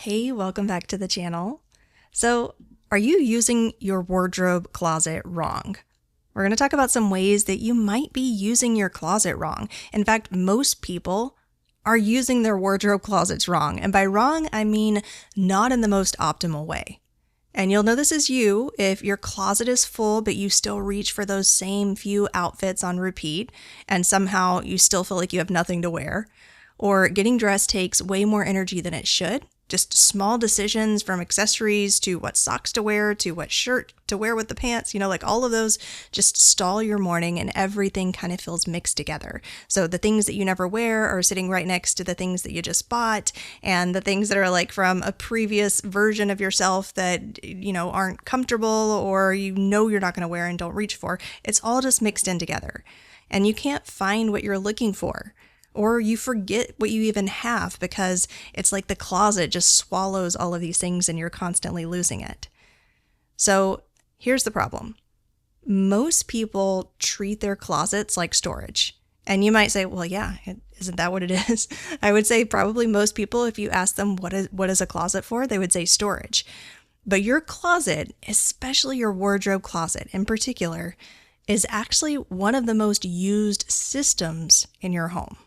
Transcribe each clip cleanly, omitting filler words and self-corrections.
Hey, welcome back to the channel. So, are you using your wardrobe closet wrong? We're going to talk about some ways that you might be using your closet wrong. In fact, most people are using their wardrobe closets wrong. And by wrong, I mean not in the most optimal way. And you'll know this is you if your closet is full, but you still reach for those same few outfits on repeat, and somehow you still feel like you have nothing to wear. Or getting dressed takes way more energy than it should. Just small decisions from accessories to what socks to wear to what shirt to wear with the pants, like all of those just stall your morning and everything kind of feels mixed together. So the things that you never wear are sitting right next to the things that you just bought, and the things that are like from a previous version of yourself that, aren't comfortable or you're not going to wear and don't reach for. It's all just mixed in together. And you can't find what you're looking for. Or you forget what you even have because it's like the closet just swallows all of these things and you're constantly losing it. So here's the problem. Most people treat their closets like storage. And you might say, well, yeah, isn't that what it is? I would say probably most people, if you ask them what is a closet for, they would say storage. But your closet, especially your wardrobe closet in particular, is actually one of the most used systems in your home.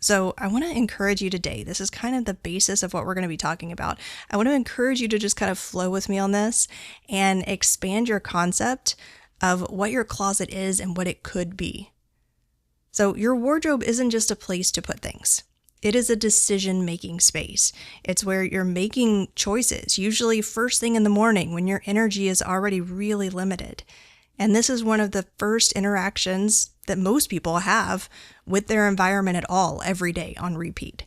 So I want to encourage you today. This is kind of the basis of what we're going to be talking about. I want to encourage you to just kind of flow with me on this and expand your concept of what your closet is and what it could be. So your wardrobe isn't just a place to put things. It is a decision-making space. It's where you're making choices, usually first thing in the morning when your energy is already really limited. And this is one of the first interactions that most people have with their environment at all every day on repeat.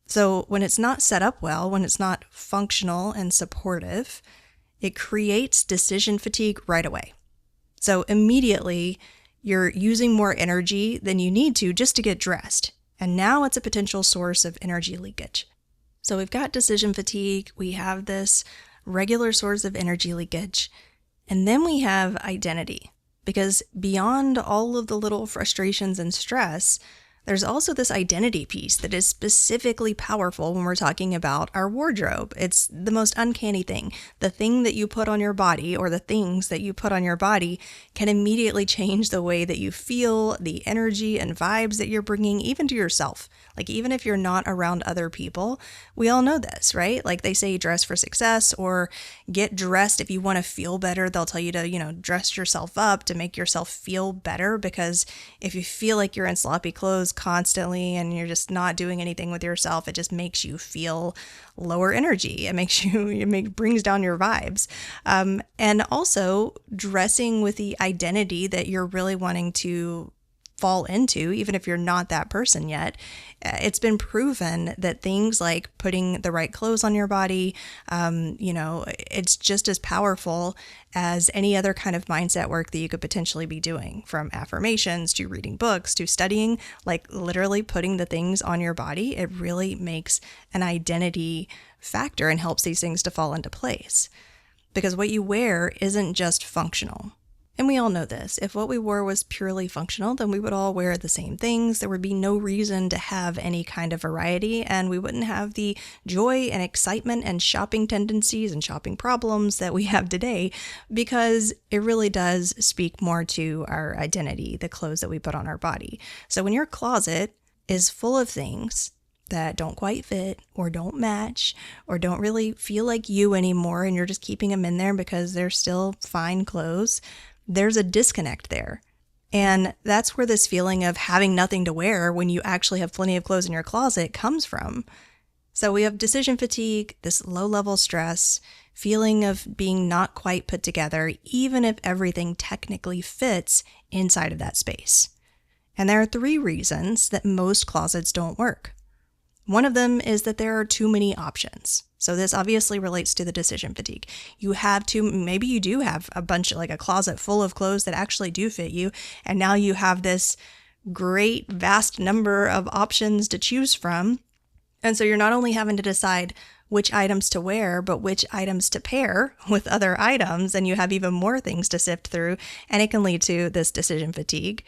So when it's not set up well, when it's not functional and supportive, it creates decision fatigue right away. So immediately you're using more energy than you need to just to get dressed. And now it's a potential source of energy leakage. So we've got decision fatigue, we have this regular source of energy leakage, and then we have identity. Because beyond all of the little frustrations and stress, there's also this identity piece that is specifically powerful when we're talking about our wardrobe. It's the most uncanny thing. The thing that you put on your body, or the things that you put on your body, can immediately change the way that you feel, the energy and vibes that you're bringing, even to yourself. Like, even if you're not around other people, we all know this, right? Like they say, dress for success, or get dressed if you want to feel better. They'll tell you to, dress yourself up to make yourself feel better, because if you feel like you're in sloppy clothes constantly and you're just not doing anything with yourself, it just makes you feel lower energy. It brings down your vibes. And also dressing with the identity that you're really wanting to fall into, even if you're not that person yet. It's been proven that things like putting the right clothes on your body, it's just as powerful as any other kind of mindset work that you could potentially be doing, from affirmations to reading books to studying. Like literally putting the things on your body, it really makes an identity factor and helps these things to fall into place. Because what you wear isn't just functional. And we all know this. If what we wore was purely functional, then we would all wear the same things. There would be no reason to have any kind of variety, and we wouldn't have the joy and excitement and shopping tendencies and shopping problems that we have today, because it really does speak more to our identity, the clothes that we put on our body. So when your closet is full of things that don't quite fit or don't match or don't really feel like you anymore, and you're just keeping them in there because they're still fine clothes, there's a disconnect there. And that's where this feeling of having nothing to wear when you actually have plenty of clothes in your closet comes from. So we have decision fatigue, this low-level stress, feeling of being not quite put together, even if everything technically fits inside of that space. And there are 3 reasons that most closets don't work. One of them is that there are too many options. So this obviously relates to the decision fatigue. Maybe you do have a bunch, like a closet full of clothes that actually do fit you, and now you have this great vast number of options to choose from. And so you're not only having to decide which items to wear, but which items to pair with other items, and you have even more things to sift through, and it can lead to this decision fatigue.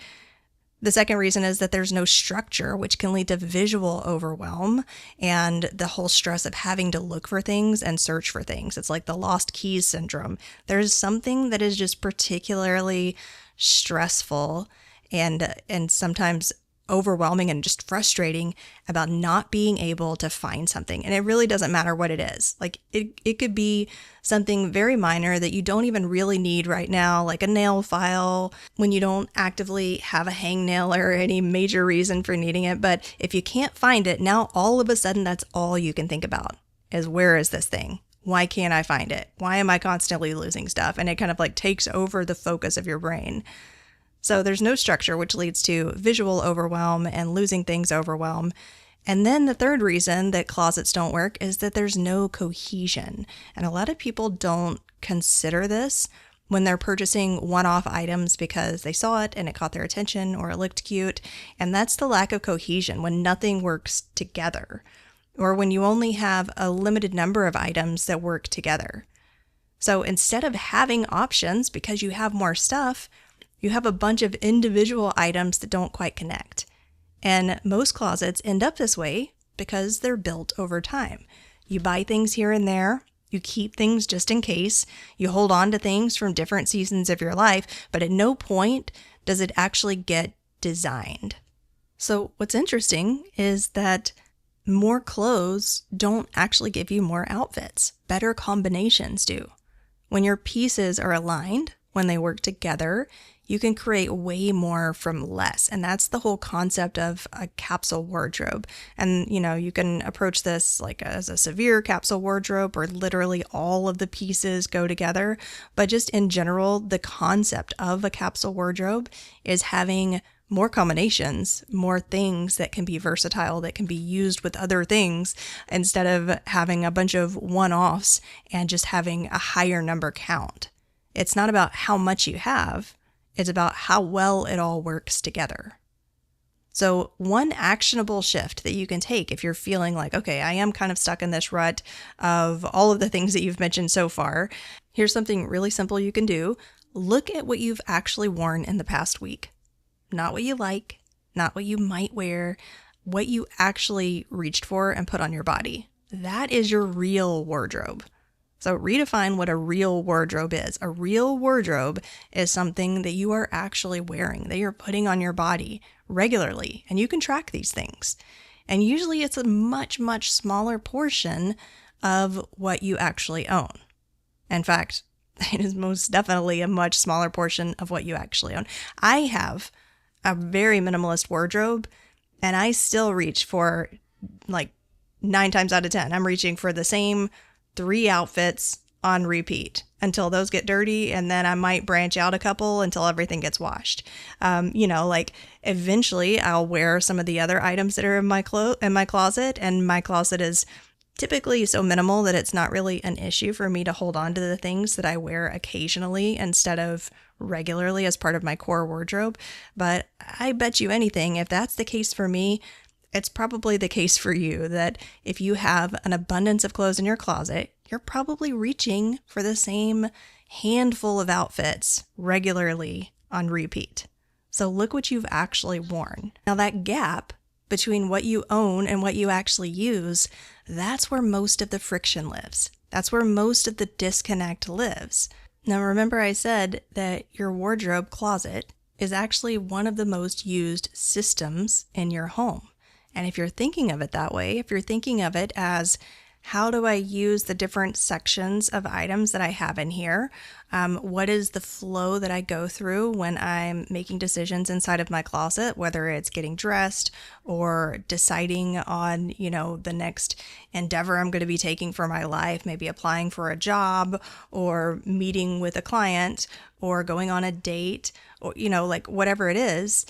The second reason is that there's no structure, which can lead to visual overwhelm and the whole stress of having to look for things and search for things. It's like the lost keys syndrome. There's something that is just particularly stressful and sometimes overwhelming and just frustrating about not being able to find something. And it really doesn't matter what it is. Like it could be something very minor that you don't even really need right now, like a nail file when you don't actively have a hangnail or any major reason for needing it. But if you can't find it, now all of a sudden that's all you can think about is, where is this thing? Why can't I find it? Why am I constantly losing stuff? And it kind of like takes over the focus of your brain. So there's no structure, which leads to visual overwhelm and losing things overwhelm. And then the third reason that closets don't work is that there's no cohesion. And a lot of people don't consider this when they're purchasing one-off items because they saw it and it caught their attention or it looked cute. And that's the lack of cohesion, when nothing works together, or when you only have a limited number of items that work together. So instead of having options because you have more stuff, you have a bunch of individual items that don't quite connect. And most closets end up this way because they're built over time. You buy things here and there, you keep things just in case, you hold on to things from different seasons of your life, but at no point does it actually get designed. So what's interesting is that more clothes don't actually give you more outfits. Better combinations do. When your pieces are aligned, when they work together, you can create way more from less. And that's the whole concept of a capsule wardrobe. And, you can approach this like as a severe capsule wardrobe where literally all of the pieces go together. But just in general, the concept of a capsule wardrobe is having more combinations, more things that can be versatile, that can be used with other things, instead of having a bunch of one-offs and just having a higher number count. It's not about how much you have, it's about how well it all works together. So one actionable shift that you can take if you're feeling like, okay, I am kind of stuck in this rut of all of the things that you've mentioned so far, here's something really simple you can do. Look at what you've actually worn in the past week. Not what you like, not what you might wear, what you actually reached for and put on your body. That is your real wardrobe. So redefine what a real wardrobe is. A real wardrobe is something that you are actually wearing, that you're putting on your body regularly, and you can track these things. And usually it's a much, much smaller portion of what you actually own. In fact, it is most definitely a much smaller portion of what you actually own. I have a very minimalist wardrobe, and I still reach for, like, 9 times out of 10, I'm reaching for the same 3 outfits on repeat until those get dirty, and then I might branch out a couple until everything gets washed. Eventually I'll wear some of the other items that are in my closet, and my closet is typically so minimal that it's not really an issue for me to hold on to the things that I wear occasionally instead of regularly as part of my core wardrobe. But I bet you anything, if that's the case for me, it's probably the case for you, that if you have an abundance of clothes in your closet, you're probably reaching for the same handful of outfits regularly on repeat. So look what you've actually worn. Now that gap between what you own and what you actually use, that's where most of the friction lives. That's where most of the disconnect lives. Now remember I said that your wardrobe closet is actually one of the most used systems in your home. And if you're thinking of it that way, if you're thinking of it as, how do I use the different sections of items that I have in here? What is the flow that I go through when I'm making decisions inside of my closet, whether it's getting dressed or deciding on, the next endeavor I'm going to be taking for my life, maybe applying for a job or meeting with a client or going on a date or, whatever it is.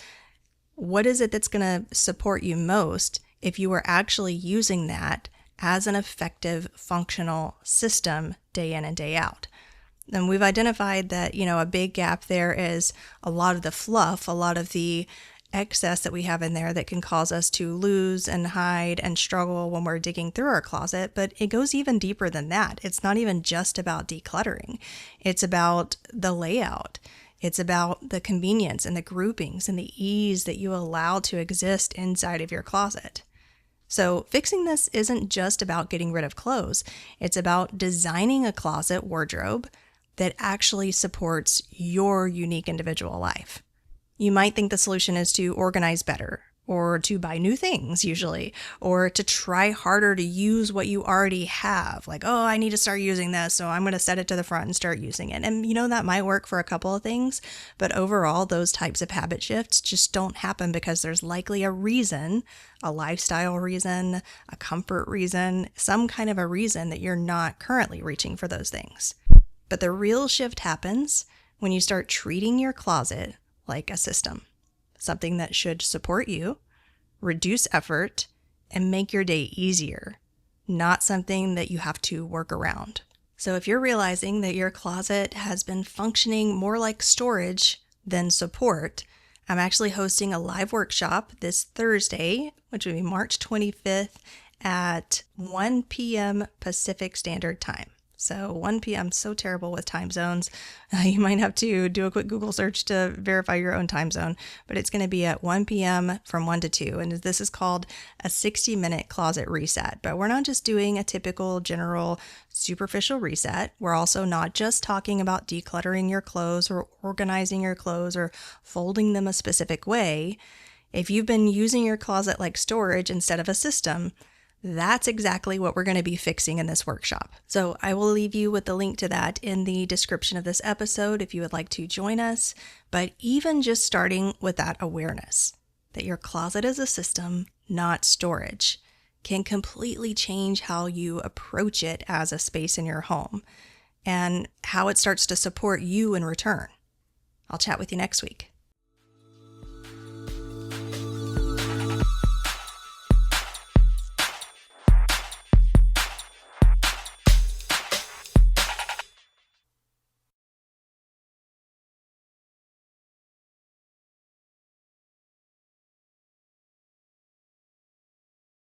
What is it that's going to support you most if you are actually using that as an effective functional system day in and day out? And we've identified that, a big gap there is a lot of the fluff, a lot of the excess that we have in there that can cause us to lose and hide and struggle when we're digging through our closet. But it goes even deeper than that. It's not even just about decluttering. It's about the layout. It's about the convenience and the groupings and the ease that you allow to exist inside of your closet. So fixing this isn't just about getting rid of clothes. It's about designing a closet wardrobe that actually supports your unique individual life. You might think the solution is to organize better, or to buy new things usually, or to try harder to use what you already have. Like, oh, I need to start using this, so I'm going to set it to the front and start using it. And that might work for a couple of things, but overall, those types of habit shifts just don't happen because there's likely a reason, a lifestyle reason, a comfort reason, some kind of a reason that you're not currently reaching for those things. But the real shift happens when you start treating your closet like a system, something that should support you, reduce effort, and make your day easier, not something that you have to work around. So if you're realizing that your closet has been functioning more like storage than support, I'm actually hosting a live workshop this Thursday, which will be March 25th at 1 p.m. Pacific Standard Time. So 1 p.m. so terrible with time zones. You might have to do a quick Google search to verify your own time zone, but it's going to be at 1 p.m. from 1 to 2. And this is called a 60-minute closet reset. But we're not just doing a typical general superficial reset. We're also not just talking about decluttering your clothes or organizing your clothes or folding them a specific way. If you've been using your closet like storage instead of a system, that's exactly what we're going to be fixing in this workshop. So I will leave you with the link to that in the description of this episode if you would like to join us. But even just starting with that awareness that your closet is a system, not storage, can completely change how you approach it as a space in your home and how it starts to support you in return. I'll chat with you next week.